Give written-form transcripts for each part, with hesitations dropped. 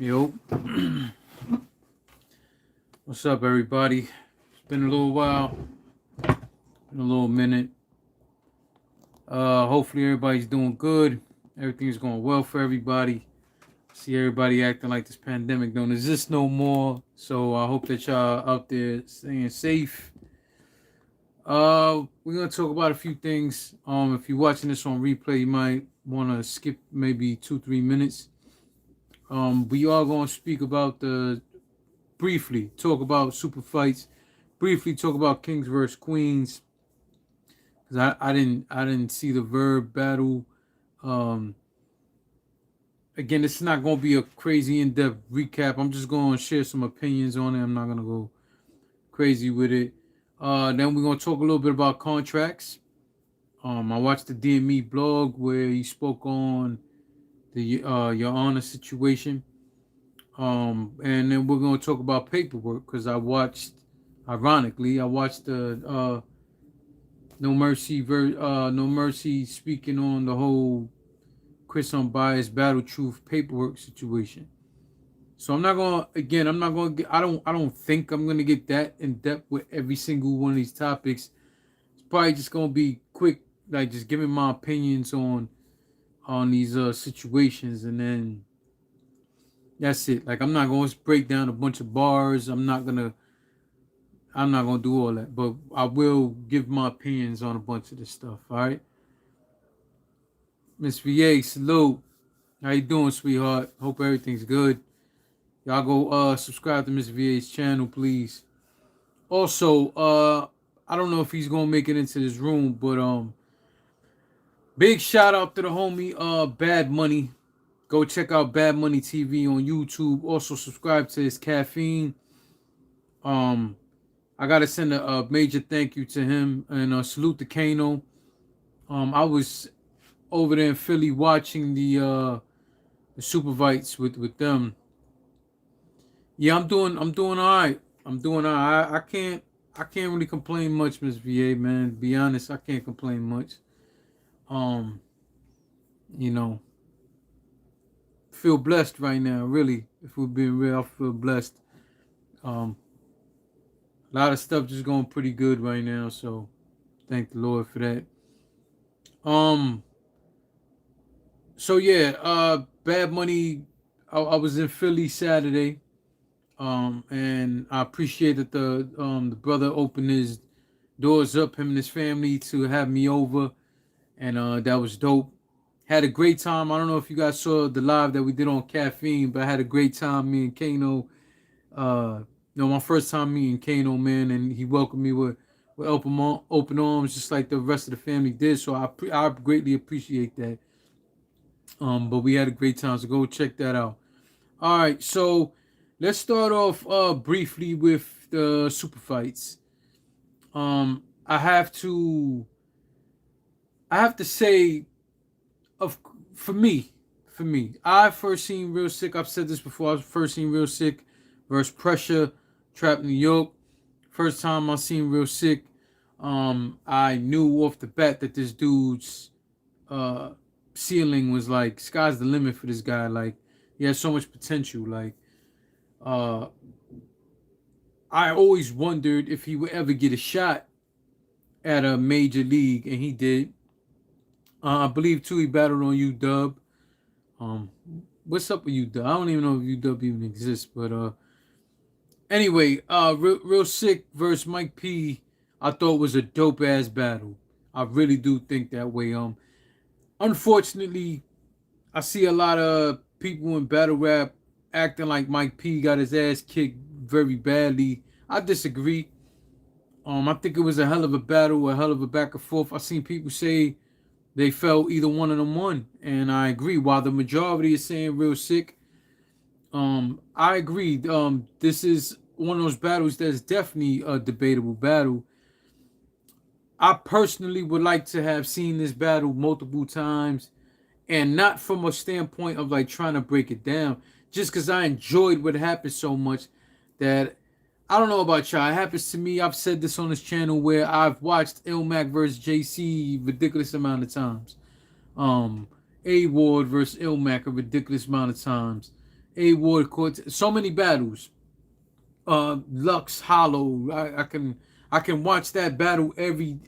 Yo, what's up, everybody? It's been a little while, been a little minute. Hopefully everybody's doing good. Everything's going well for everybody. See everybody acting like this pandemic don't exist no more. So I hope that y'all out there staying safe. We're gonna talk about a few things. If you're watching this on replay, you might want to skip maybe 2-3 minutes. We are gonna speak about briefly talk about super fights, briefly talk about Kings versus Queens, because I didn't see the Verb battle. Um, Again, this is not going to be a crazy in-depth recap. I'm just going to share some opinions on it. I'm not going to go crazy with it. Then we're going to talk a little bit about contracts. I watched the DME blog where he spoke on the Your Honor situation. And then we're going to talk about paperwork because ironically, I watched the No Mercy speaking on the whole Chris Unbiased Battle Truth paperwork situation. So I'm not gonna get I don't think I'm gonna get that in depth with every single one of these topics. It's probably just gonna be quick, like just giving my opinions on these situations, and then that's it. Like I'm not gonna break down a bunch of bars. I'm not gonna do all that, but I will give my opinions on a bunch of this stuff. All right, Miss VA, salute. How you doing, sweetheart? Hope everything's good. Y'all go subscribe to Miss VA's channel, please. Also, I don't know if he's gonna make it into this room, but big shout out to the homie Bad Money. Go check out Bad Money TV on YouTube. Also subscribe to his Caffeine. I gotta send a major thank you to him and salute to Kano. I was over there in Philly watching the Super Fights with them. Yeah, I'm doing all right. I'm doing all right. I can't really complain much, Miss VA, man. To be honest, I can't complain much. Um, you know, feel blessed right now, really. If we're being real, I feel blessed. Um, a lot of stuff just going pretty good right now, so thank the Lord for that. Um, so yeah, Bad Money. I was in Philly Saturday. And I appreciate that the brother opened his doors up, him and his family, to have me over, and that was dope. Had a great time. I don't know if you guys saw the live that we did on Caffeine, but I had a great time. Me and Kano, my first time meeting Kano, man, and he welcomed me with open arms, just like the rest of the family did. So I greatly appreciate that. But we had a great time, so go check that out. All right, so let's start off briefly with the super fights. I have to say, of for me, I first seen Real Sick. I've said this before. I first seen Real Sick versus Pressure, Trap New York. First time I seen Real Sick, I knew off the bat that this dude's uh, ceiling was like sky's the limit for this guy. Like he has so much potential. Like uh, I always wondered if he would ever get a shot at a major league, and he did. I believe too he battled on UW. Um, what's up with UW? I don't even know if UW even exists, but anyway, Real Sick versus Mike P. I thought was a dope ass battle. I really do think that way. Unfortunately, I see a lot of people in battle rap acting like Mike P got his ass kicked very badly. I disagree. I think it was a hell of a battle, a hell of a back and forth. I seen people say they felt either one of them won, and I agree. While the majority is saying Real Sick, I agree. This is one of those battles that's definitely a debatable battle. I personally would like to have seen this battle multiple times, and not from a standpoint of like trying to break it down, just because I enjoyed what happened so much that I don't know about y'all. It happens to me. I've said this on this channel where I've watched Ilmac versus JC ridiculous amount of times. A Ward versus Ilmac a ridiculous amount of times. A Ward Cortez, so many battles. Lux Hollow. I can watch that battle every.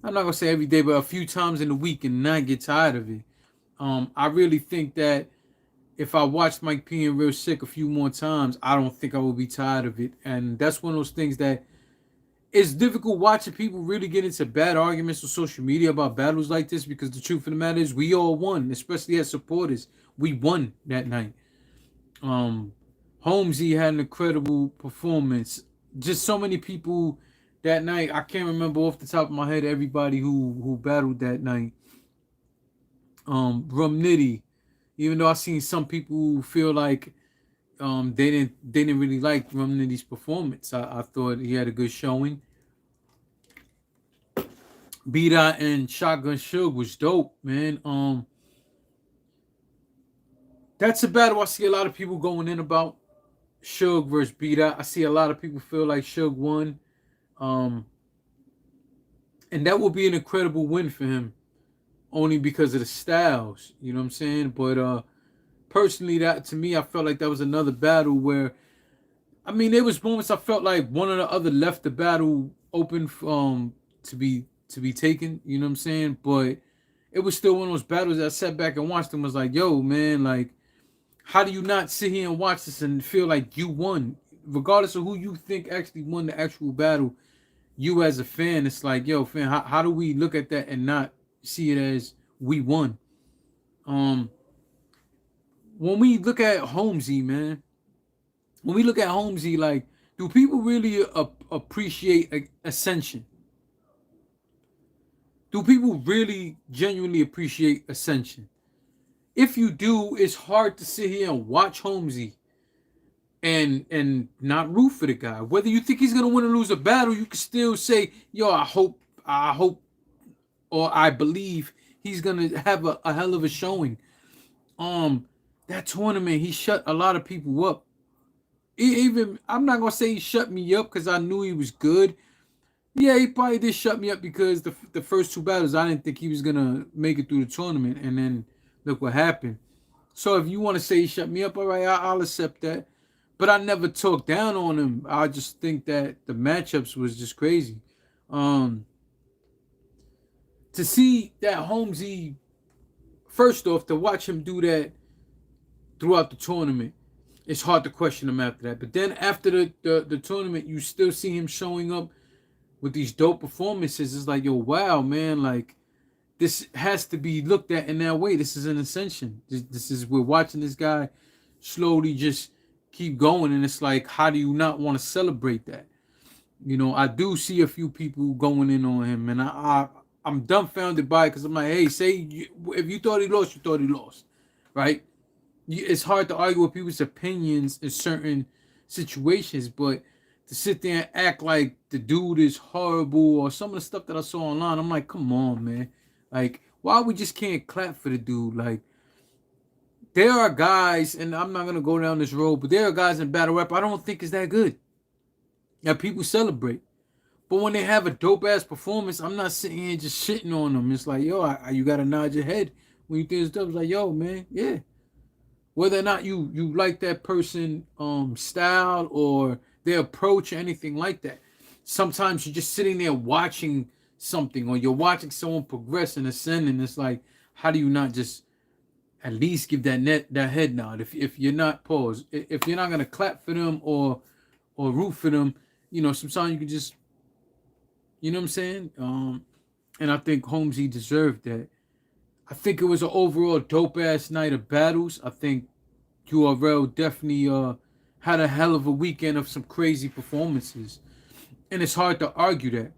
I'm not gonna say every day, but a few times in the week and not get tired of it. I really think that if I watched Mike P and Real Sick a few more times, I don't think I would be tired of it. And that's one of those things that it's difficult watching people really get into bad arguments on social media about battles like this, because the truth of the matter is we all won, especially as supporters. We won that night. Um, Holmesy had an incredible performance. Just so many people that night. I can't remember off the top of my head everybody who battled that night. Rum Nitty, even though I seen some people who feel like they didn't really like Rum Nitty's performance. I thought he had a good showing. B Dot and Shotgun Suge was dope, man. That's a battle I see a lot of people going in about. Suge versus B Dot. I see a lot of people feel like Suge won. Um, and that will be an incredible win for him, only because of the styles. You know what I'm saying? But personally, that to me, I felt like that was another battle where, I mean, there was moments I felt like one or the other left the battle open to be taken. You know what I'm saying? But it was still one of those battles that I sat back and watched and was like, yo, man, like, how do you not sit here and watch this and feel like you won? Regardless of who you think actually won the actual battle, you as a fan, it's like, yo, fan, how do we look at that and not see it as we won? Um, when we look at Holmesy, man, when we look at Holmesy, like, do people really appreciate Ascension? Do people really genuinely appreciate Ascension? If you do, it's hard to sit here and watch Holmesy and not root for the guy. Whether you think he's gonna win or lose a battle, you can still say, yo, I hope, or I believe he's gonna have a hell of a showing. Um, that tournament, he shut a lot of people up. Even I'm not gonna say he shut me up because I knew he was good. Yeah, he probably did shut me up because the first two battles I didn't think he was gonna make it through the tournament, and then look what happened. So if you want to say he shut me up, all right, I'll accept that. But I never talked down on him. I just think that the matchups was just crazy. Um, to see that Holmesy, first off, to watch him do that throughout the tournament, it's hard to question him after that. But then after the tournament, you still see him showing up with these dope performances. It's like, yo, wow, man, like this has to be looked at in that way. This is an ascension. This is, we're watching this guy slowly just keep going, and it's like, how do you not want to celebrate that? You know, I do see a few people going in on him, and I'm dumbfounded by it because I'm like, hey, if you thought he lost, you thought he lost, right? It's hard to argue with people's opinions in certain situations, but to sit there and act like the dude is horrible or some of the stuff that I saw online, I'm like, come on, man. Like, why we just can't clap for the dude? Like, there are guys, and I'm not gonna go down this road, but there are guys in battle rap I don't think is that good. That people celebrate. But when they have a dope ass performance, I'm not sitting here just shitting on them. It's like, yo, you gotta nod your head when you think it's dope. It's like, yo, man, yeah. Whether or not you like that person style or their approach or anything like that. Sometimes you're just sitting there watching something, or you're watching someone progress and ascend, and it's like, how do you not just at least give that head nod? If you're not, pause, if you're not gonna clap for them or root for them, sometimes you can just, you know what I'm saying? And I think Holmesy deserved that. I think it was an overall dope ass night of battles. I think URL definitely had a hell of a weekend of some crazy performances. And it's hard to argue that.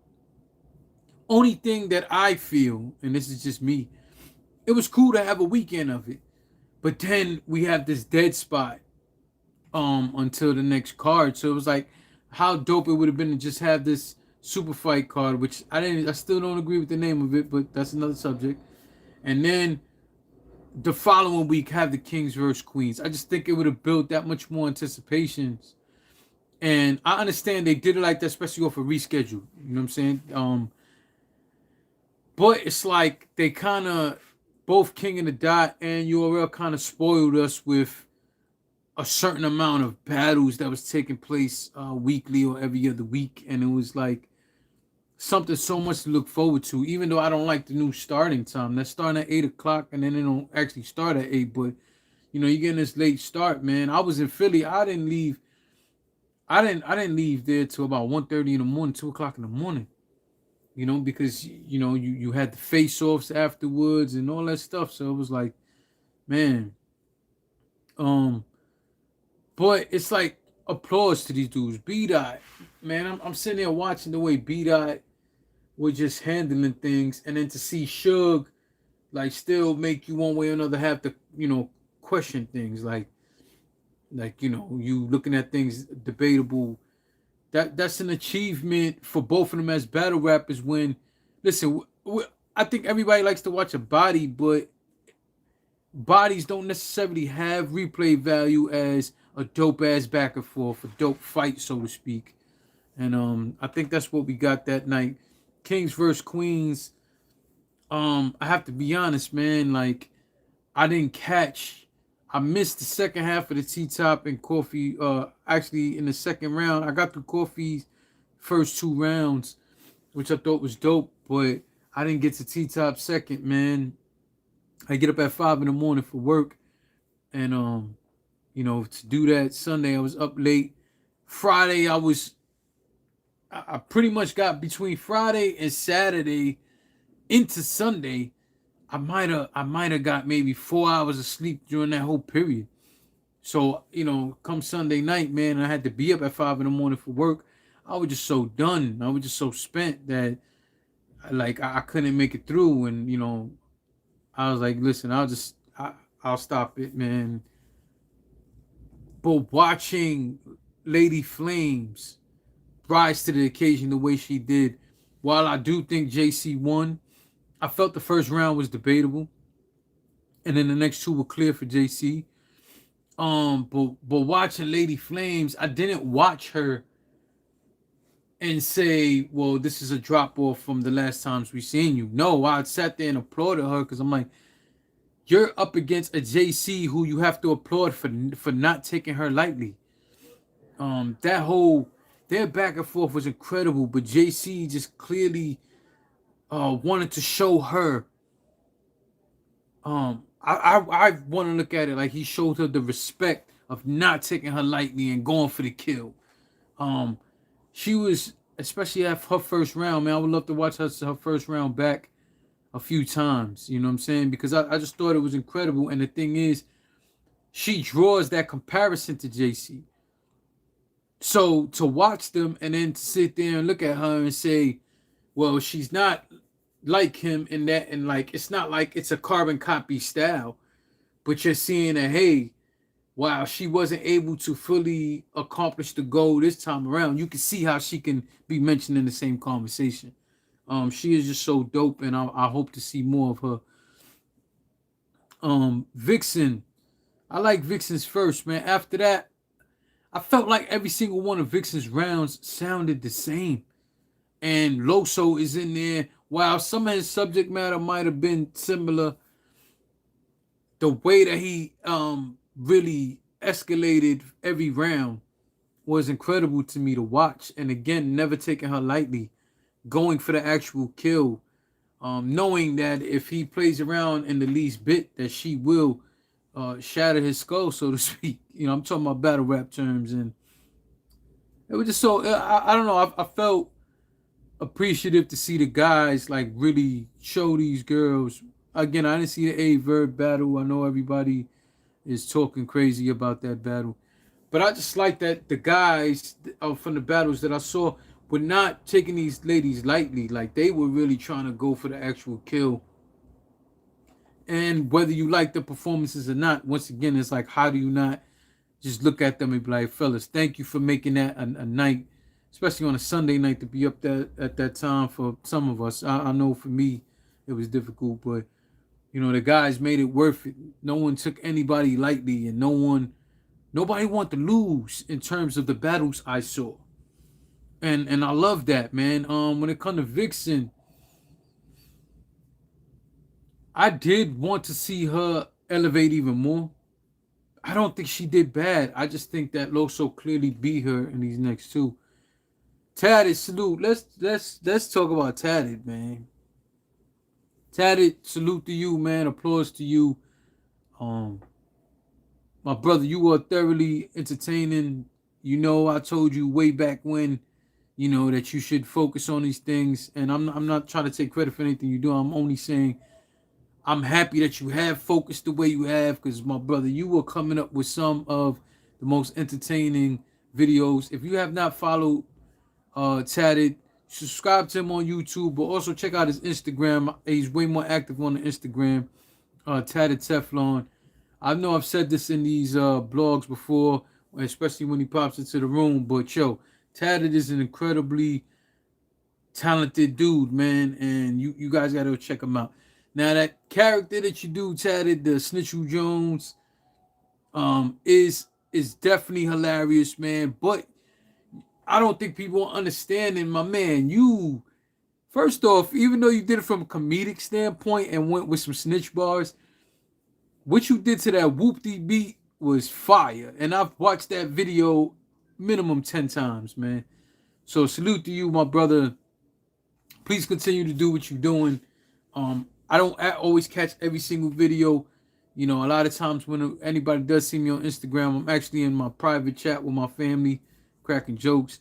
Only thing that I feel, and this is just me, it was cool to have a weekend of it. But then we have this dead spot until the next card. So it was like, how dope it would have been to just have this super fight card, which I still don't agree with the name of it, but that's another subject. And then the following week have the Kings versus Queens. I just think it would have built that much more anticipation. And I understand they did it like that, especially off a reschedule. You know what I'm saying? But it's like they kind of, both King and the Dot and URL kind of spoiled us with a certain amount of battles that was taking place weekly or every other week, and it was like something so much to look forward to. Even though I don't like the new starting time, that's starting at 8 o'clock, and then they don't actually start at 8. But you know, you're getting this late start, man. I was in Philly. I didn't leave. I didn't leave there till about 1:30 in the morning, 2 o'clock in the morning. You know, because you know you had the face offs afterwards and all that stuff. So it was like, man, um, but it's like applause to these dudes. B Dot, man, I'm sitting there watching the way B Dot was just handling things, and then to see Suge like still make you one way or another have to, you know, question things like you know, you looking at things debatable. That's an achievement for both of them as battle rappers. When listen, I think everybody likes to watch a body, but bodies don't necessarily have replay value as a dope ass back and forth, a dope fight, so to speak. And I think that's what we got that night. Kings versus Queens. I have to be honest, man. Like, I didn't catch. I missed the second half of the T Top and Coffee. Actually, in the second round, I got through Coffee's first two rounds, which I thought was dope, but I didn't get to T Top second, man. I get up at 5 in the morning for work, and you know, to do that Sunday, I was up late. Friday, I pretty much got between Friday and Saturday into Sunday. I might have got maybe 4 hours of sleep during that whole period. So, you know, come Sunday night, man, I had to be up at 5 in the morning for work. I was just so done. I was just so spent that like I couldn't make it through. And, you know, I was like, listen, I'll stop it, man. But watching Lady Flames rise to the occasion the way she did, while I do think JC won, I felt the first round was debatable, and then the next two were clear for JC. But watching Lady Flames, I didn't watch her and say, "Well, this is a drop off from the last times we seen you." No, I sat there and applauded her because I'm like, you're up against a JC who you have to applaud for not taking her lightly. That whole their back and forth was incredible, but JC just clearly wanted to show her. I want to look at it like he showed her the respect of not taking her lightly and going for the kill. Um, she was, especially at her first round, man. I would love to watch her first round back a few times. You know what I'm saying? Because I just thought it was incredible. And the thing is, she draws that comparison to JC. So to watch them and then to sit there and look at her and say, well, she's not like him in that, and like it's not like it's a carbon copy style, but you're seeing that, hey, wow, she wasn't able to fully accomplish the goal this time around. You can see how she can be mentioned in the same conversation. She is just so dope, and I hope to see more of her. Vixen, I like Vixen's first, man. After that, I felt like every single one of Vixen's rounds sounded the same. And Loso is in there. While some of his subject matter might have been similar, the way that he really escalated every round was incredible to me to watch. And again, never taking her lightly, going for the actual kill, knowing that if he plays around in the least bit, that she will shatter his skull, so to speak. You know, I'm talking about battle rap terms, and it was just so I don't know. I felt appreciative to see the guys like really show these girls. Again, I didn't see the A Verb battle. I know everybody is talking crazy about that battle, but I just like that the guys from the battles that I saw were not taking these ladies lightly. Like they were really trying to go for the actual kill. And whether you like the performances or not, once again, it's like, how do you not just look at them and be like, fellas, thank you for making that a night, especially on a Sunday night, to be up there at that time for some of us. I know for me, it was difficult, but you know, the guys made it worth it. No one took anybody lightly, and nobody wanted to lose in terms of the battles I saw. And I love that, man. When it comes to Vixen, I did want to see her elevate even more. I don't think she did bad. I just think that Loso clearly beat her in these next two. Tatted, salute. Let's talk about Tatted, man. Tatted, salute to you, man. Applause to you. Um, my brother, you are thoroughly entertaining. You know, I told you way back when, you know, that you should focus on these things. And I'm not trying to take credit for anything you do. I'm only saying I'm happy that you have focused the way you have, because my brother, you were coming up with some of the most entertaining videos. If you have not followed Tatted, subscribe to him on YouTube, but also check out his Instagram. He's way more active on the Instagram. Tatted Teflon. I know I've said this in these blogs before, especially when he pops into the room. But yo, Tatted is an incredibly talented dude, man, and you guys gotta check him out. Now that character that you do, Tatted, the Snitchell Jones, is definitely hilarious, man. But I don't think people are understanding, my man. You first off, even though you did it from a comedic standpoint and went with some snitch bars, what you did to that whoop-de beat was fire. And I've watched that video minimum 10 times, man. So salute to you, my brother. Please continue to do what you're doing. I don't always catch every single video. You know, a lot of times when anybody does see me on Instagram, I'm actually in my private chat with my family, cracking jokes.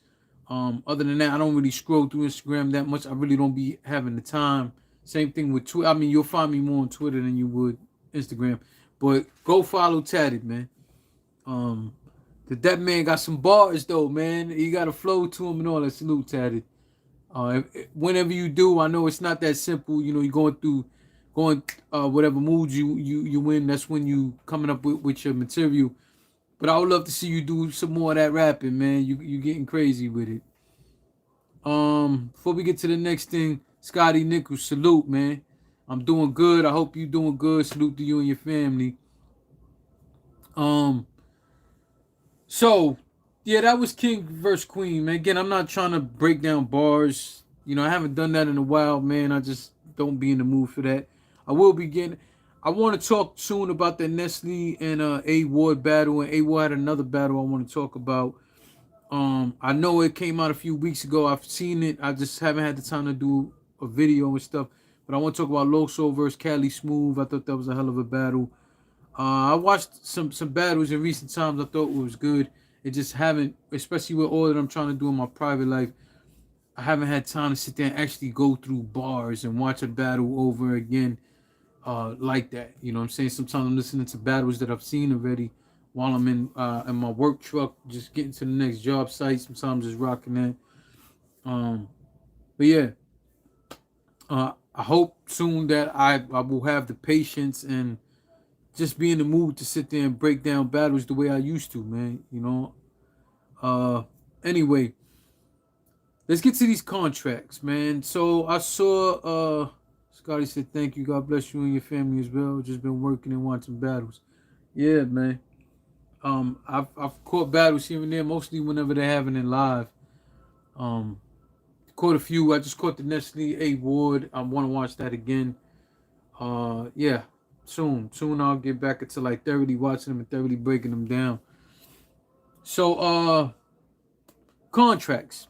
Other than that, I don't really scroll through Instagram that much. I really don't be having the time. Same thing with Twitter. I mean, you'll find me more on Twitter than you would Instagram. But go follow Tatted, man. Um, that man got some bars though, man. He got a flow to him and all that. Salute, Tatted. Whenever you do, I know it's not that simple. You know, you're going whatever mood you in. That's when you coming up with your material. But I would love to see you do some more of that rapping, man. You getting crazy with it. Before we get to the next thing, Scotty Nichols, salute, man. I'm doing good. I hope you doing good. Salute to you and your family. Um, so yeah, that was King versus Queen, man. Again, I'm not trying to break down bars. You know, I haven't done that in a while, man. I just don't be in the mood for that. I will be getting. I want to talk soon about the Nestle and A Ward battle, and A Ward had another battle I want to talk about. I know it came out a few weeks ago. I've seen it. I just haven't had the time to do a video and stuff. But I want to talk about Loso versus Cali Smooth. I thought that was a hell of a battle. I watched some battles in recent times. I thought it was good. It just haven't, especially with all that I'm trying to do in my private life. I haven't had time to sit there and actually go through bars and watch a battle over again like that. You know what I'm saying? Sometimes I'm listening to battles that I've seen already while I'm in my work truck, just getting to the next job site. Sometimes just rocking that. But yeah, I hope soon that I will have the patience and just be in the mood to sit there and break down battles the way I used to, man. You know. Anyway, let's get to these contracts, man. So I saw Scotty said thank you, God bless you and your family as well. Just been working and watching battles. Yeah, man. I've caught battles here and there, mostly whenever they're having it live. Um, caught a few. I just caught the Nestle A Ward. I want to watch that again. Yeah, soon I'll get back into like thoroughly watching them and thoroughly breaking them down. So contracts.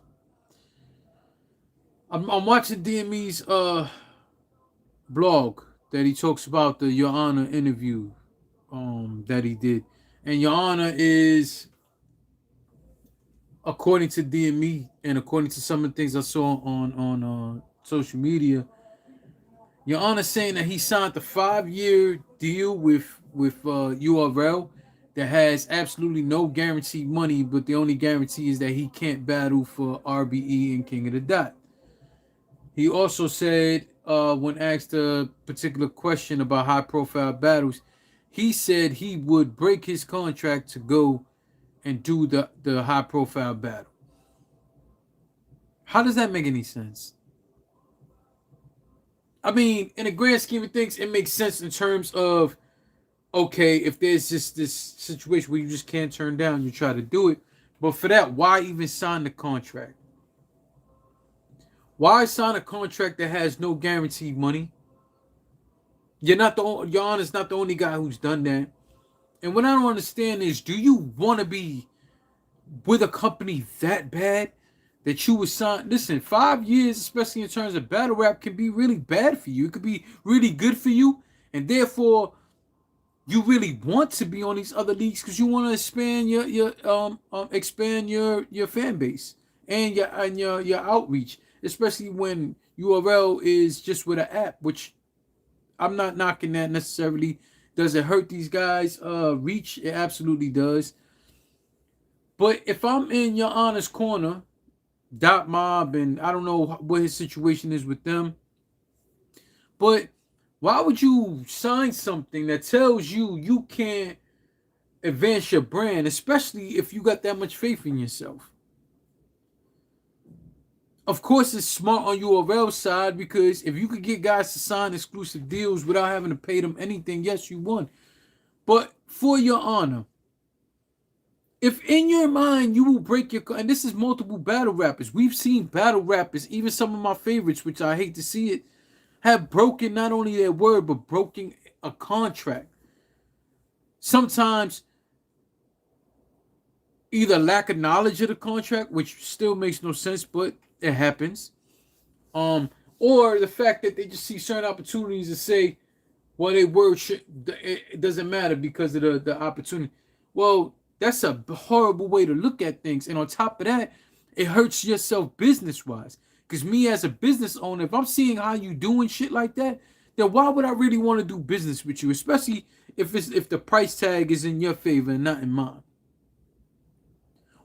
I'm watching DME's blog that he talks about the Your Honor interview that he did, and Your Honor is, according to DME and according to some of the things I saw on social media, Your Honor saying that he signed a 5-year deal with URL that has absolutely no guaranteed money, but the only guarantee is that he can't battle for RBE and King of the Dot. He also said, when asked a particular question about high-profile battles, he said he would break his contract to go and do the high-profile battle. How does that make any sense? I mean, in the grand scheme of things, it makes sense in terms of, okay, if there's just this situation where you just can't turn down, you try to do it. But for that, why even sign the contract? Why sign a contract that has no guaranteed money? Your Honor's not the only guy who's done that. And what I don't understand is, do you want to be with a company that bad that you would sign? Listen, 5 years, especially in terms of battle rap, can be really bad for you. It could be really good for you, and therefore you really want to be on these other leagues because you want to expand your fan base and your outreach, especially when URL is just with an app, which I'm not knocking that necessarily. Does it hurt these guys reach? It absolutely does. But if I'm in your honest corner, Dot Mob, and I don't know what his situation is with them, but why would you sign something that tells you you can't advance your brand, especially if you got that much faith in yourself? Of course, it's smart on URL side because if you could get guys to sign exclusive deals without having to pay them anything, yes, you won. But for your honor, if in your mind you will break your, and this is multiple battle rappers, we've seen battle rappers, even some of my favorites, which I hate to see it, have broken not only their word but broken a contract. Sometimes either lack of knowledge of the contract, which still makes no sense, but it happens. Um, or the fact that they just see certain opportunities and say, well, they word should, it doesn't matter because of the opportunity. Well, that's a horrible way to look at things. And on top of that, it hurts yourself business wise. Because me as a business owner, if I'm seeing how you doing shit like that, then why would I really want to do business with you? Especially if the price tag is in your favor and not in mine.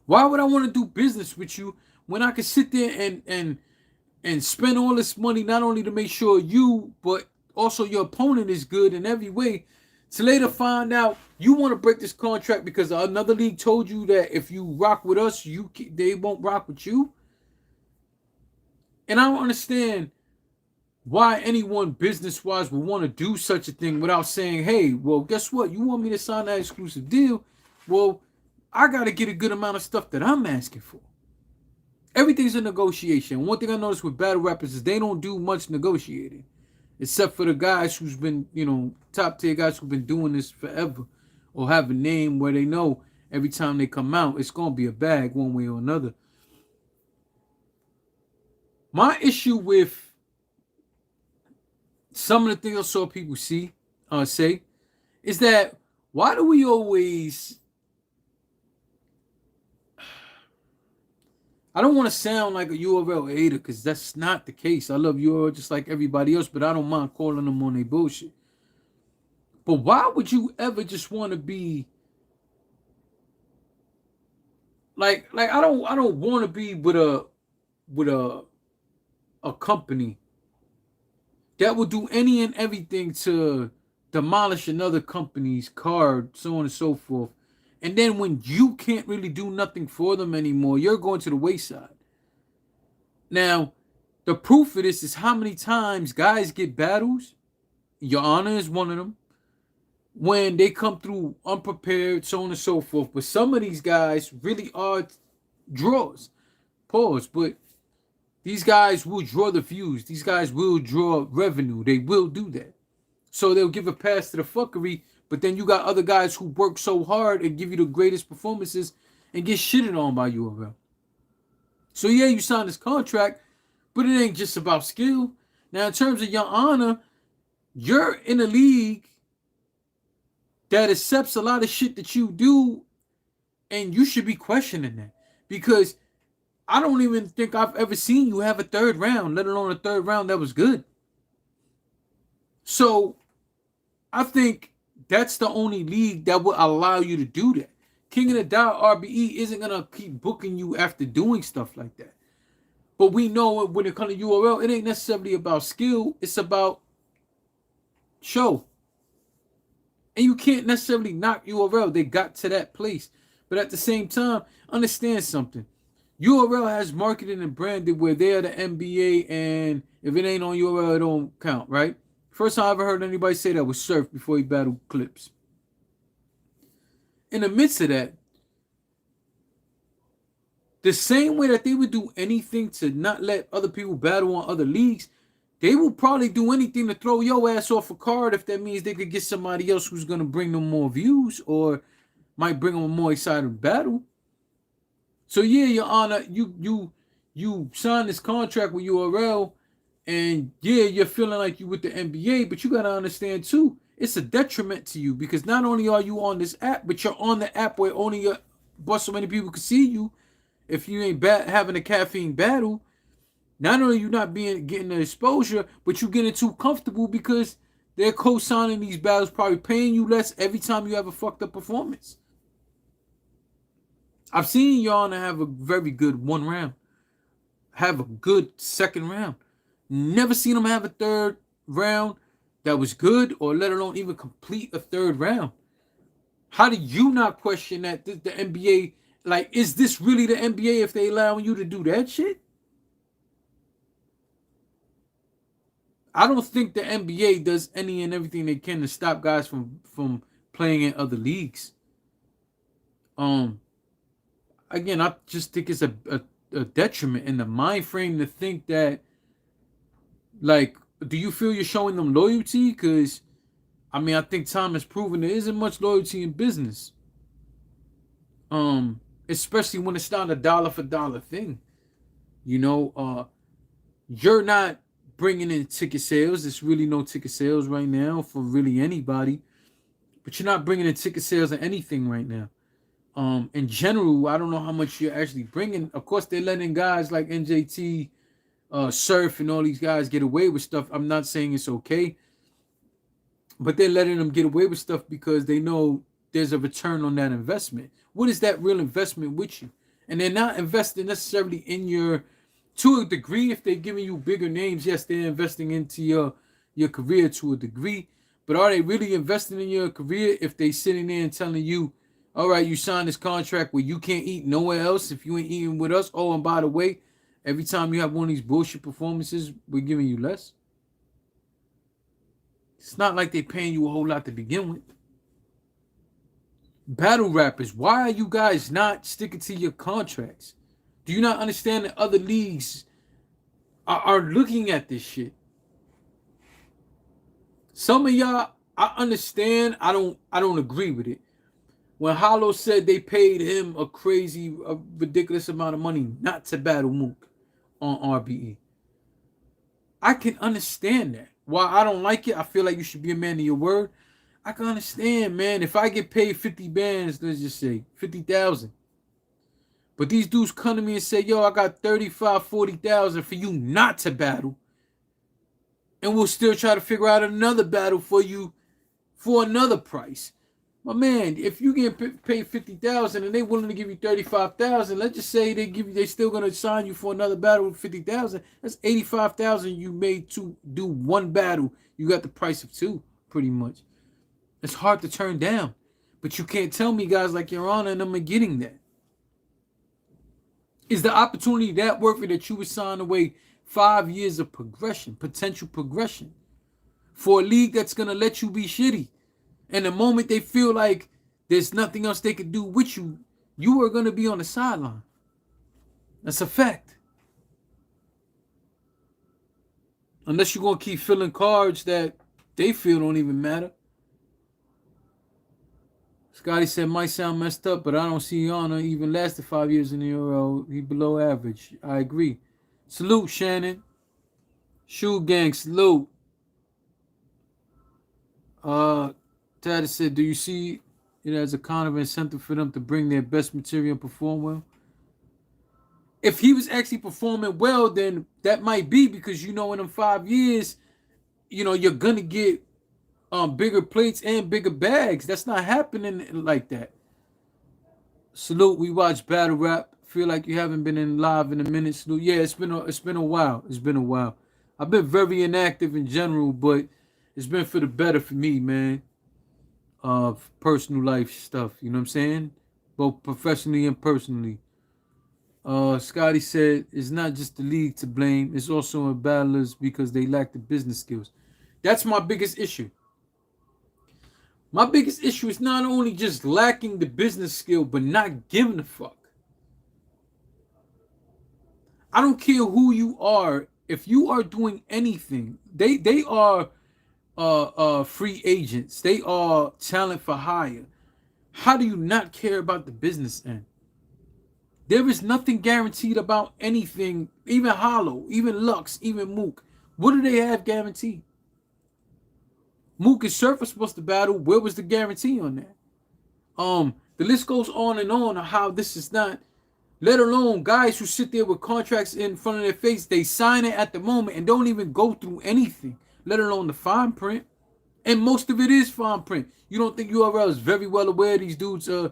Why would I want to do business with you when I could sit there and spend all this money not only to make sure you but also your opponent is good in every way, to later find out you want to break this contract because another league told you that if you rock with us, they won't rock with you? And I don't understand why anyone business wise would want to do such a thing without saying, hey, well, guess what? You want me to sign that exclusive deal? Well, I got to get a good amount of stuff that I'm asking for. Everything's a negotiation. One thing I noticed with battle rappers is they don't do much negotiating, except for the guys who's been, top tier guys who've been doing this forever, or have a name where they know every time they come out, it's gonna be a bag one way or another. My issue with some of the things I saw people say, is that why do we always? I don't want to sound like a URL hater because that's not the case. I love URL just like everybody else, but I don't mind calling them on their bullshit. But why would you ever just want to be like I don't want to be with a company that will do any and everything to demolish another company's card, so on and so forth. And then when you can't really do nothing for them anymore, you're going to the wayside. Now, the proof of this is how many times guys get battles. Your Honor is one of them. When they come through unprepared, so on and so forth. But some of these guys really are draws. Pause. But these guys will draw the views. These guys will draw revenue. They will do that. So they'll give a pass to the fuckery. But then you got other guys who work so hard and give you the greatest performances and get shitted on by URL. So yeah, you signed this contract, but it ain't just about skill. Now, in terms of Your Honor, you're in a league that accepts a lot of shit that you do, and you should be questioning that. Because I don't even think I've ever seen you have a third round, let alone a third round that was good. So I think that's the only league that will allow you to do that. King of the Dot RBE isn't going to keep booking you after doing stuff like that. But we know when it comes to URL, it ain't necessarily about skill. It's about show. And you can't necessarily knock URL. They got to that place. But at the same time, understand something. URL has marketed and branded where they're the NBA, and if it ain't on URL, it don't count, right? First time I ever heard anybody say that was Surf before he battled Clips. In the midst of that, the same way that they would do anything to not let other people battle on other leagues, They will probably do anything to throw your ass off a card if that means they could get somebody else who's gonna bring them more views or might bring them a more exciting battle. So yeah, Your Honor, you signed this contract with URL, and yeah, you're feeling like you with the NBA, but you gotta understand too, it's a detriment to you because not only are you on this app, but you're on the app where only but so many people can see you. If you ain't having a caffeine battle, not only you not getting the exposure, but you getting too comfortable because they're co-signing these battles, probably paying you less every time you have a fucked up performance. I've seen Your Honor have a very good one round, have a good second round. Never seen him have a third round that was good, or let alone even complete a third round. How do you not question that the NBA, like, is this really the NBA if they allowing you to do that shit? I don't think the NBA does any and everything they can to stop guys from playing in other leagues. Again, I just think it's a detriment in the mind frame to think that, like, do you feel you're showing them loyalty? Because, I mean, I think time has proven there isn't much loyalty in business. Especially when it's not a dollar for dollar thing. You know, you're not bringing in ticket sales. There's really no ticket sales right now for really anybody. But you're not bringing in ticket sales or anything right now. In general, I don't know how much you're actually bringing. Of course, they're letting guys like NJT, Surf, and all these guys get away with stuff. I'm not saying it's okay, but they're letting them get away with stuff because they know there's a return on that investment. What is that real investment with you? And they're not investing necessarily in your, to a degree. If they're giving you bigger names, yes, they're investing into your career to a degree. But are they really investing in your career if they sitting there and telling you, all right, you signed this contract where you can't eat nowhere else if you ain't eating with us. Oh, and by the way, every time you have one of these bullshit performances, we're giving you less. It's not like they're paying you a whole lot to begin with. Battle rappers, why are you guys not sticking to your contracts? Do you not understand that other leagues are looking at this shit? Some of y'all, I understand. I don't agree with it. When Hollow said they paid him a ridiculous amount of money not to battle Mook on RBE, I can understand that. While I don't like it, I feel like you should be a man of your word. I can understand, man. If I get paid 50 bands, let's just say 50,000, but these dudes come to me and say, yo, I got 35, 40,000 for you not to battle, and we'll still try to figure out another battle for you for another price. My man, if you get paid 50,000 and they willing to give you 35,000, let's just say they still gonna sign you for another battle with 50,000. That's 85,000 you made to do one battle. You got the price of two, pretty much. It's hard to turn down, but you can't tell me guys like Your Honor and them are getting that. Is the opportunity that worth it that you would sign away 5 years of progression, potential progression, for a league that's gonna let you be shitty? And the moment they feel like there's nothing else they could do with you, you are going to be on the sideline. That's a fact. Unless you're going to keep filling cards that they feel don't even matter. Scotty said, might sound messed up, but I don't see Honor even lasted 5 years in the Euro. He below average. I agree. Salute, Shannon. Shoe gang, salute. Tad said, do you see it as a kind of incentive for them to bring their best material and perform well? If he was actually performing well, then that might be because, you know, in them 5 years, you know, you're going to get bigger plates and bigger bags. That's not happening like that. Salute, we watch battle rap. Feel like you haven't been in live in a minute. Salute. Yeah, it's been a while. It's been a while. I've been very inactive in general, but it's been for the better for me, man. Of personal life stuff, you know what I'm saying? Both professionally and personally. Scotty said it's not just the league to blame, it's also in battlers because they lack the business skills. That's my biggest issue. My biggest issue is not only just lacking the business skill, but not giving a fuck. I don't care who you are If you are doing anything, they are free agents. They are talent for hire. How do you not care about the business end? There is nothing guaranteed about anything, even Hollow, even Lux, even Mook. What do they have guaranteed? Mook and Surf are supposed to battle. Where was the guarantee on that? The list goes on how this is not. Let alone guys who sit there with contracts in front of their face, they sign it at the moment and don't even go through anything, let alone the fine print. And most of it is fine print. You don't think URL is very well aware these dudes are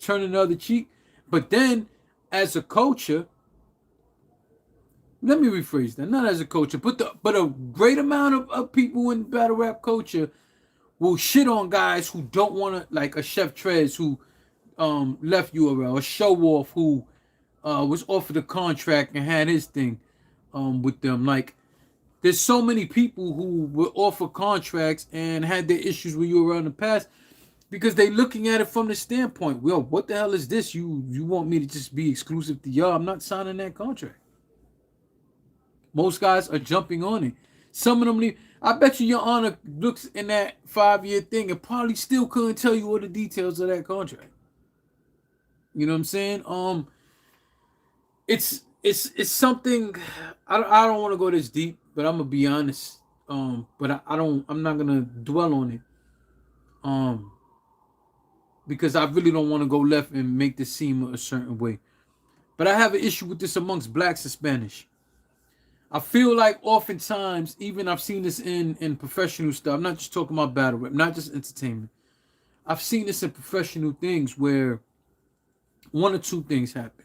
turning the other cheek? But then, as a culture, let me rephrase that. Not as a culture, but a great amount of people in battle rap culture will shit on guys who don't want to, like a Chef Trez who left URL, a Show Off who was offered a contract and had his thing with them. Like, there's so many people who were offered contracts and had their issues with URL in the past because they looking at it from the standpoint, well, what the hell is this? You want me to just be exclusive to y'all? I'm not signing that contract. Most guys are jumping on it. Some of them, I bet you Your Honor looks in that 5-year thing and probably still couldn't tell you all the details of that contract. You know what I'm saying? It's something. I don't want to go this deep, but I'm gonna be honest. But I'm not gonna dwell on it. Um, because I really don't want to go left and make this seem a certain way. But I have an issue with this amongst blacks and Spanish. I feel like oftentimes, even I've seen this in professional stuff. I'm not just talking about battle rap, not just entertainment. I've seen this in professional things where one or two things happen.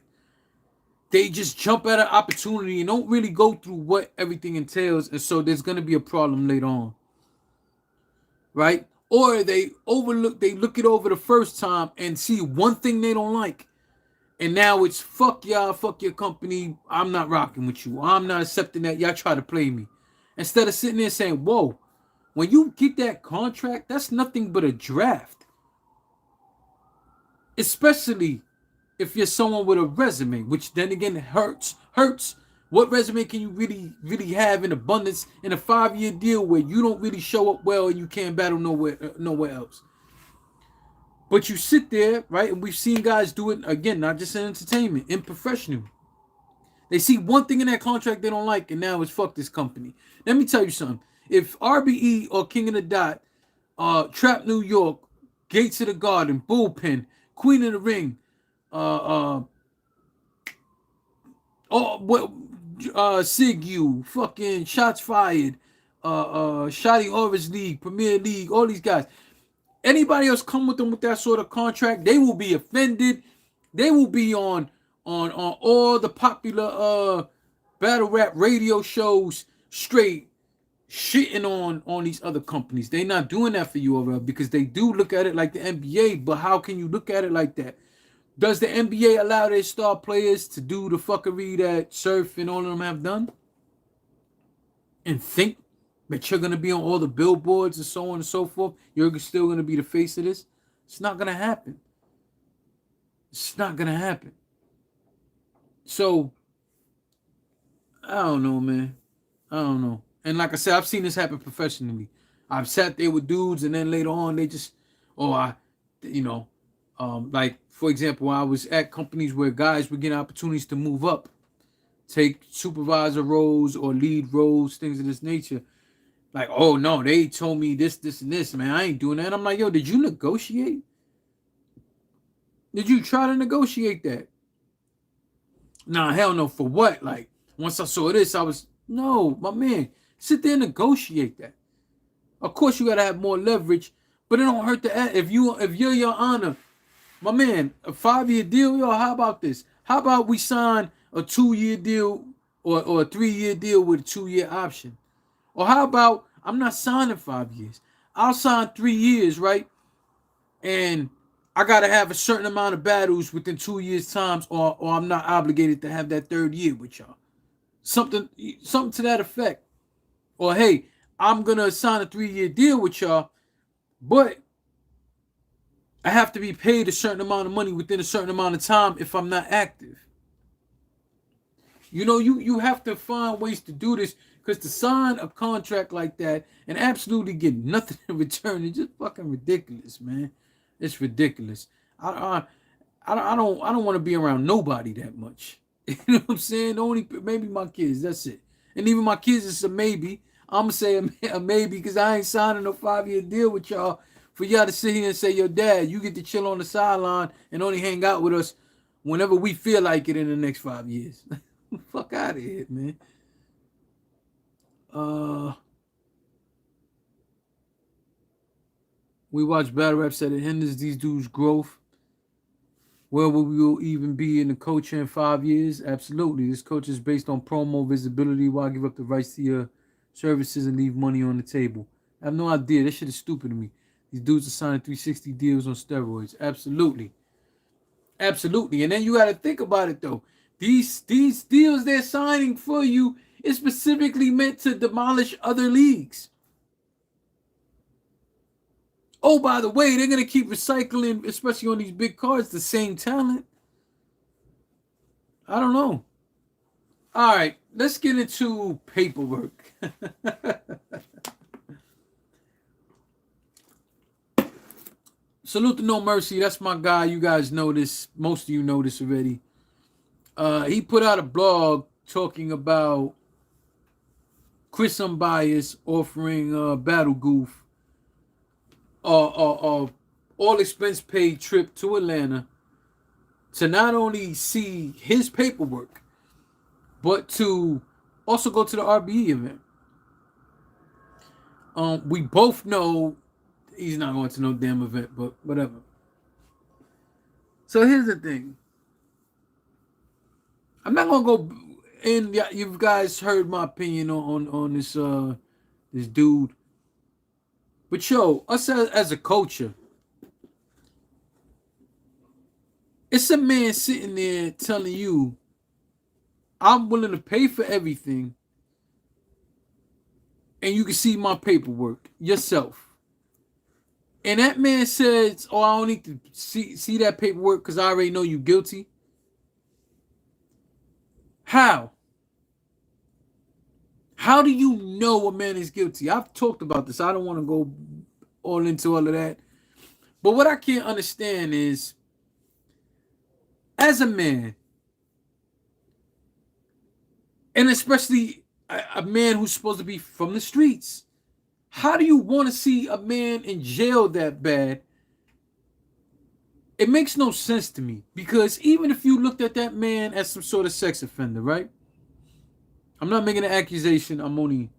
They just jump at an opportunity and don't really go through what everything entails, and so there's gonna be a problem later on, right? Or they look it over the first time and see one thing they don't like, and now it's fuck y'all, fuck your company. I'm not rocking with you. I'm not accepting that. Y'all try to play me. Instead of sitting there saying, whoa, when you get that contract, that's nothing but a draft. Especially if you're someone with a resume, which then again hurts. What resume can you really have in abundance in a 5-year deal where you don't really show up well and you can't battle nowhere else? But you sit there, right? And we've seen guys do it again, not just in entertainment, in professional. They see one thing in that contract they don't like, and now it's fuck this company. Let me tell you something. If RBE or King of the Dot, Trap New York, Gates of the Garden, Bullpen, Queen of the Ring, Sig U, fucking Shots Fired, Shotty Horrors League, Premier League, all these guys. Anybody else come with them with that sort of contract, they will be offended. They will be on all the popular battle rap radio shows straight shitting on these other companies. They're not doing that for URL because they do look at it like the NBA, but how can you look at it like that? Does the NBA allow their star players to do the fuckery that Surf and all of them have done? And think that you're going to be on all the billboards and so on and so forth? You're still going to be the face of this? It's not going to happen. It's not going to happen. So, I don't know, man. I don't know. And like I said, I've seen this happen professionally. I've sat there with dudes and then later on they just, like, for example, I was at companies where guys were getting opportunities to move up, take supervisor roles or lead roles, things of this nature. Like, oh no, they told me this, and this, man. I ain't doing that. I'm like, yo, did you negotiate? Did you try to negotiate that? Nah, hell no. For what? Like, once I saw this, I was, no, my man, sit there and negotiate that. Of course, you gotta have more leverage, but it don't hurt to add. If you're Your Honor, my man, a 5-year deal, yo, how about this? How about we sign a 2-year deal or a 3-year deal with a 2-year option? Or how about I'm not signing 5 years. I'll sign 3 years, right? And I gotta have a certain amount of battles within 2 years' times, or I'm not obligated to have that 3rd year with y'all. Something to that effect. Or hey, I'm gonna sign a 3-year deal with y'all, but I have to be paid a certain amount of money within a certain amount of time if I'm not active. You know, you have to find ways to do this, because to sign a contract like that and absolutely get nothing in return is just fucking ridiculous, man. It's ridiculous. I don't want to be around nobody that much. You know what I'm saying? Only maybe my kids. That's it. And even my kids is a maybe. I'm gonna say a maybe, because I ain't signing no 5-year deal with y'all for y'all to sit here and say, "Yo, Dad, you get to chill on the sideline and only hang out with us whenever we feel like it in the next 5 years." Fuck out of here, man. Uh, we watch battle rap, said it hinders these dudes' growth. Where will we even be in the culture in 5 years? Absolutely. This culture is based on promo visibility. Why give up the rights to your services and leave money on the table? I have no idea. That shit is stupid to me. These dudes are signing 360 deals on steroids. Absolutely. Absolutely. And then you got to think about it, though. These deals they're signing for you is specifically meant to demolish other leagues. Oh, by the way, they're going to keep recycling, especially on these big cards, the same talent. I don't know. All right, let's get into paperwork. Salute to No Mercy. That's my guy. You guys know this. Most of you know this already. He put out a blog talking about Chris Unbiased offering Battle Goof all expense paid trip to Atlanta to not only see his paperwork, but to also go to the RBE event. We both know he's not going to no damn event, but whatever. So here's the thing. I'm not gonna go in. You guys heard my opinion on this dude. But yo, us as a culture, it's a man sitting there telling you, I'm willing to pay for everything, and you can see my paperwork yourself. And that man says, oh, I don't need to see that paperwork because I already know you guilty. How? How do you know a man is guilty? I've talked about this. I don't want to go all into all of that. But what I can't understand is, as a man, and especially a man who's supposed to be from the streets, how do you want to see a man in jail that bad? It makes no sense to me, because even if you looked at that man as some sort of sex offender, right? I'm not making an accusation. I'm only...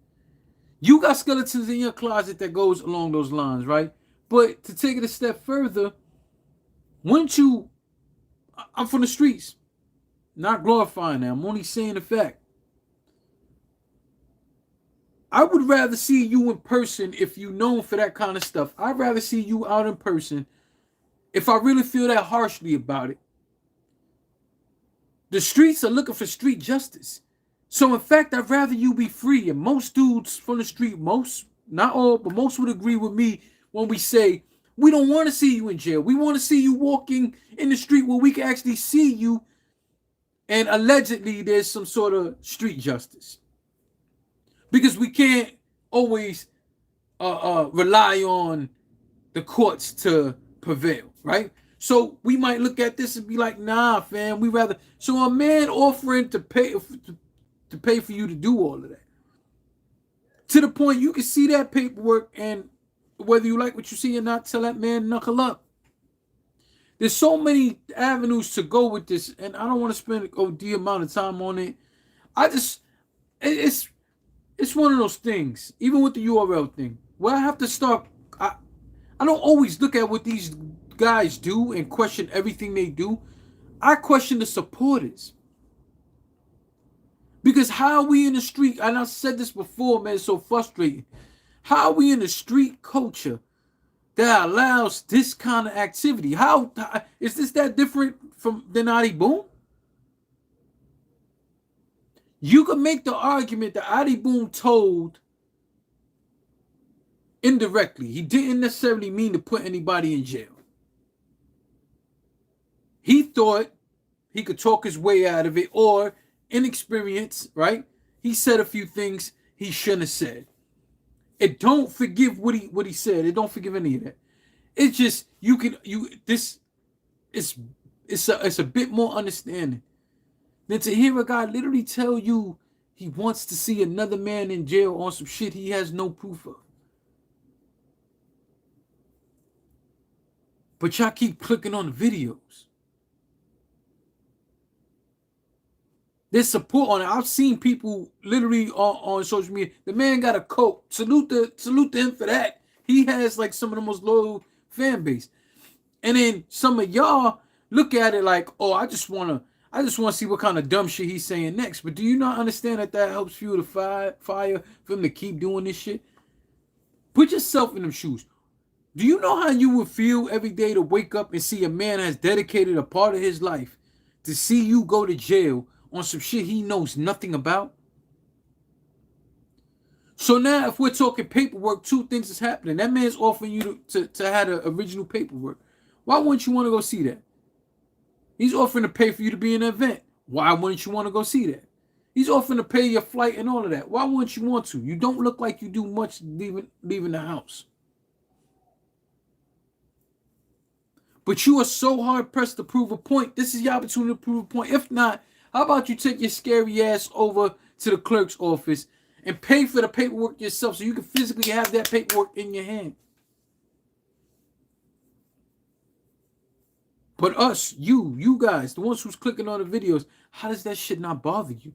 You got skeletons in your closet that goes along those lines, right? But to take it a step further, wouldn't you... I'm from the streets. Not glorifying that. I'm only saying the fact. I would rather see you in person if you're known for that kind of stuff. I'd rather see you out in person if I really feel that harshly about it. The streets are looking for street justice. So in fact, I'd rather you be free. And most dudes from the street, most, not all, but most would agree with me when we say, we don't want to see you in jail. We want to see you walking in the street where we can actually see you, and allegedly there's some sort of street justice. Because we can't always rely on the courts to prevail, right? So we might look at this and be like, nah, fam, we rather... So a man offering to pay for you to do all of that, to the point you can see that paperwork, and whether you like what you see or not, tell that man knuckle up. There's so many avenues to go with this, and I don't want to spend the amount of time on it. It's one of those things, even with the URL thing, where I have to start. I don't always look at what these guys do and question everything they do. I question the supporters. Because how are we in the street, and I've said this before, man, it's so frustrating. How are we in the street culture that allows this kind of activity? How is this that different than Adi Boom? You could make the argument that Adi Boom told indirectly. He didn't necessarily mean to put anybody in jail. He thought he could talk his way out of it, or inexperience, right? He said a few things he shouldn't have said. It don't forgive what he said. It don't forgive any of that. It's just this it's it's a bit more understanding than to hear a guy literally tell you he wants to see another man in jail on some shit he has no proof of. But y'all keep clicking on the videos. There's support on it. I've seen people literally on social media. The man got a coat. Salute to him for that. He has like some of the most loyal fan base. And then some of y'all look at it like, oh, I just want to see what kind of dumb shit he's saying next. But do you not understand that helps fuel the fire for him to keep doing this shit? Put yourself in them shoes. Do you know how you would feel every day to wake up and see a man has dedicated a part of his life to see you go to jail on some shit he knows nothing about? So now if we're talking paperwork, two things is happening. That man's offering you to have the original paperwork. Why wouldn't you want to go see that? He's offering to pay for you to be in an event. Why wouldn't you want to go see that? He's offering to pay your flight and all of that. Why wouldn't you want to? You don't look like you do much leaving the house. But you are so hard pressed to prove a point. This is your opportunity to prove a point. If not, how about you take your scary ass over to the clerk's office and pay for the paperwork yourself so you can physically have that paperwork in your hand? But us, you guys, the ones who's clicking on the videos, how does that shit not bother you?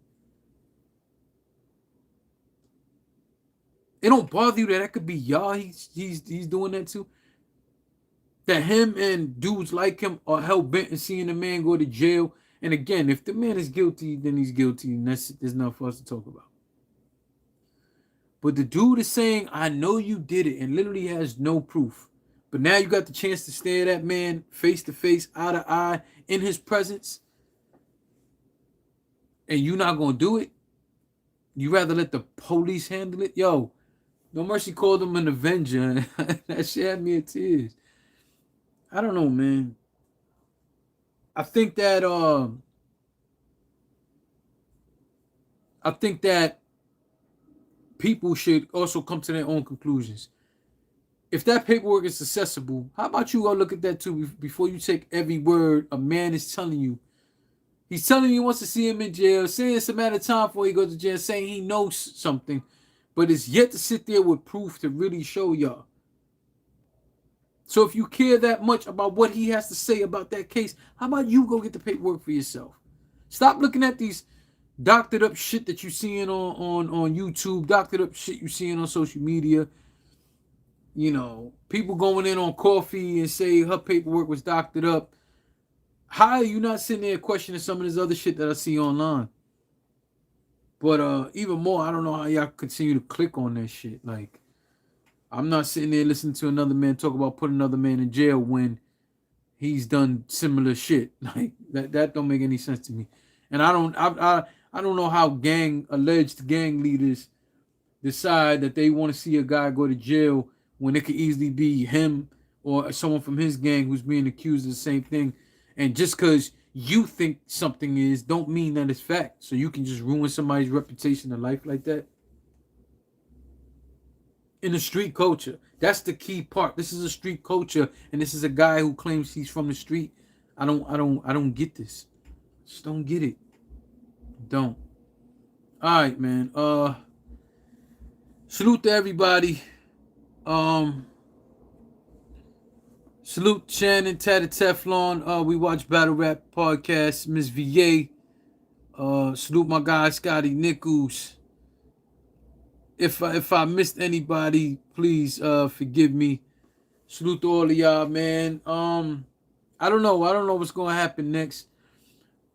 It don't bother you that could be y'all he's doing that too? That him and dudes like him are hell-bent in seeing the man go to jail. And again, if the man is guilty, then he's guilty, and there's nothing for us to talk about. But the dude is saying, I know you did it, and literally has no proof. But now you got the chance to stare that man face to face, eye to eye, in his presence, and you not gonna do it? You rather let the police handle it? Yo, No Mercy called him an Avenger. That shit had me in tears. I don't know, man. I think that people should also come to their own conclusions. If that paperwork is accessible, how about you go look at that too before you take every word a man is telling you? He's telling you he wants to see him in jail, saying it's a matter of time before he goes to jail, saying he knows something, but it's yet to sit there with proof to really show y'all. So if you care that much about what he has to say about that case, how about you go get the paperwork for yourself? Stop looking at these doctored up shit that you're seeing on YouTube, doctored up shit you're seeing on social media. You know, people going in on Coffee and say her paperwork was doctored up. How are you not sitting there questioning some of this other shit that I see online? But even more, I don't know how y'all continue to click on that shit. Like, I'm not sitting there listening to another man talk about putting another man in jail when he's done similar shit. Like that don't make any sense to me. And I don't know how alleged gang leaders decide that they want to see a guy go to jail when it could easily be him or someone from his gang who's being accused of the same thing. And just because you think something is, don't mean that it's fact. So you can just ruin somebody's reputation in life like that. In the street culture, that's the key part. This is a street culture, and this is a guy who claims he's from the street. I don't get this. Just don't get it. Don't. All right, man. Salute to everybody. Salute Shannon, Tatted Teflon. We watch Battle Rap Podcast. Miss VA. Salute my guy Scotty Nichols. If I missed anybody, please forgive me. Salute to all of y'all, man. I don't know what's gonna happen next.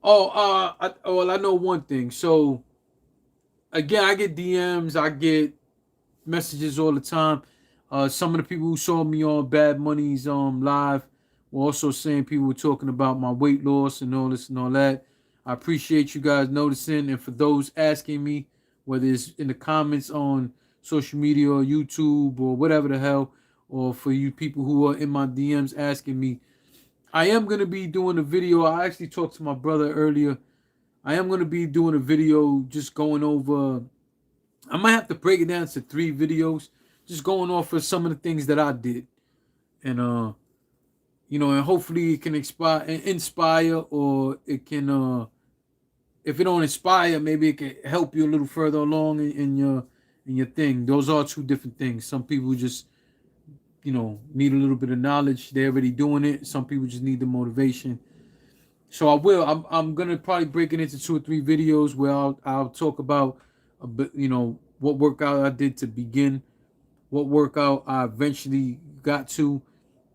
I know one thing. So again, I get DMs, I get messages all the time. Some of the people who saw me on Bad Money's live were also saying people were talking about my weight loss and all this and all that. I appreciate you guys noticing, and for those asking me, whether it's in the comments on social media or YouTube or whatever the hell, or for you people who are in my DMs asking me, I am going to be doing a video. I actually talked to my brother earlier I am gonna be doing a video just going over. I might have to break it down to 3 videos, just going off of some of the things that I did, and and hopefully it can inspire, or it can if it don't inspire, maybe it can help you a little further along in your thing. Those are 2 different things. Some people just need a little bit of knowledge. They're already doing it. Some people just need the motivation. So I will. I'm gonna probably break it into 2 or 3 videos where I'll talk about a bit, what workout I did to begin, what workout I eventually got to,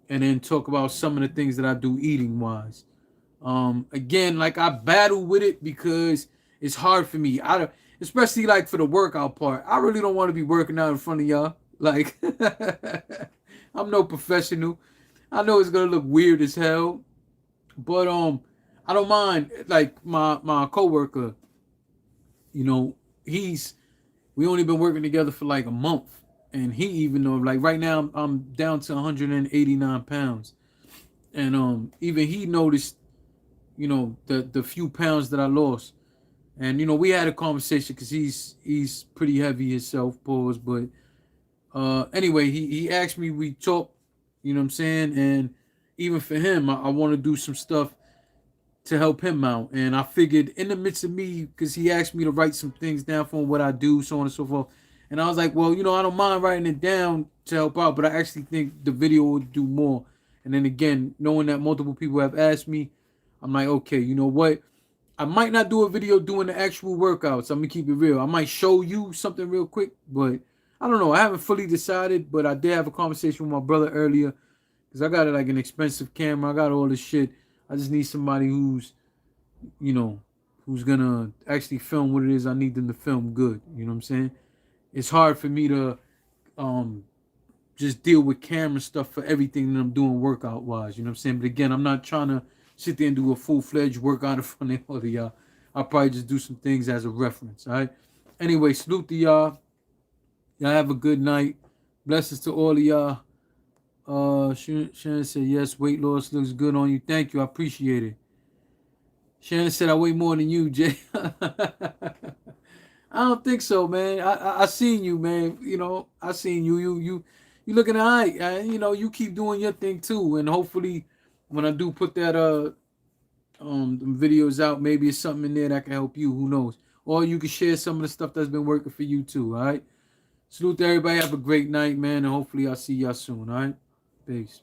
and then talk about some of the things that I do eating wise. Again, like I battle with it because it's hard for me. Especially like for the workout part. I really don't want to be working out in front of y'all. Like I'm no professional. I know it's gonna look weird as hell, but I don't mind. Like my coworker, you know, he's we only been working together for like a month, and he even know like right now I'm down to 189 pounds, and even he noticed the few pounds that I lost, and we had a conversation because he's pretty heavy himself, pause, but anyway he asked me, we talked, what I'm saying, and even for him I want to do some stuff to help him out. And I figured in the midst of me, because he asked me to write some things down for him, what I do, so on and so forth. And I was like, well, I don't mind writing it down to help out, but I actually think the video would do more. And then again, knowing that multiple people have asked me, I'm like, okay, you know what? I might not do a video doing the actual workouts. I'm gonna keep it real. I might show you something real quick, but I don't know. I haven't fully decided, but I did have a conversation with my brother earlier because I got like an expensive camera. I got all this shit. I just need somebody you know, who's gonna actually film what it is I need them to film good. You know what I'm saying? It's hard for me to just deal with camera stuff for everything that I'm doing workout wise. You know what I'm saying? But again, I'm not trying to sit there and do a full-fledged workout in front of all of y'all. I'll probably just do some things as a reference. All right. Anyway, salute to y'all. Y'all have a good night. Blessings to all of y'all. Shannon said, yes, weight loss looks good on you. Thank you. I appreciate it. Shannon said, I weigh more than you, Jay. I don't think so, man. I seen you, man. I seen you. You looking all right. You keep doing your thing too. And hopefully when I do put that videos out, maybe it's something in there that can help you. Who knows? Or you can share some of the stuff that's been working for you too. All right. Salute to everybody. Have a great night, man. And hopefully I'll see y'all soon. All right. Peace.